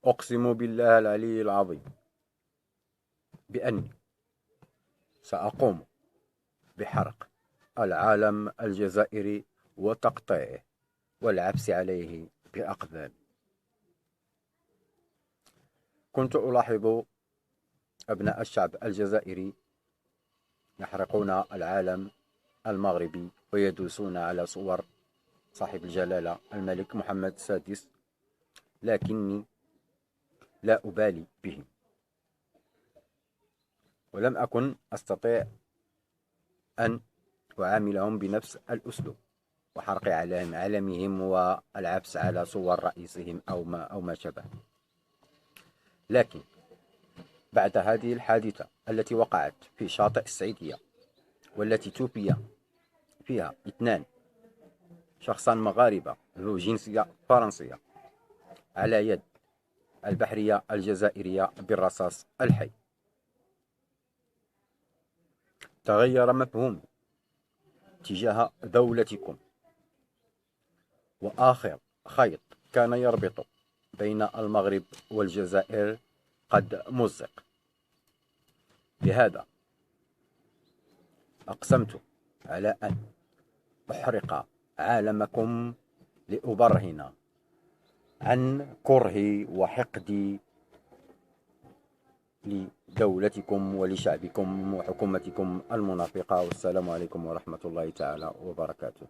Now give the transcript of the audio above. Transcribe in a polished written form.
أقسم بالله العلي العظيم بأني سأقوم بحرق العالم الجزائري وتقطيعه والعبث عليه بأقدامي. كنت ألاحظ أبناء الشعب الجزائري يحرقون العالم المغربي ويدوسون على صور صاحب الجلالة الملك محمد السادس، لكني لا أبالي بهم، ولم أكن أستطيع أن أعاملهم بنفس الأسلوب وحرق علمهم والعبث على صور رئيسهم أو ما شابه. لكن بعد هذه الحادثة التي وقعت في شاطئ السعيدية، والتي توفي فيها 2 شخصان مغاربة ذو جنسية فرنسية على يد البحرية الجزائرية بالرصاص الحي، تغير مفهومي تجاه دولتكم، وآخر خيط كان يربط بين المغرب والجزائر قد مزق. لهذا أقسمت على أن أحرق عالمكم لأبرهن عن كرهي وحقدي لدولتكم ولشعبكم وحكومتكم المنافقة. والسلام عليكم ورحمة الله تعالى وبركاته.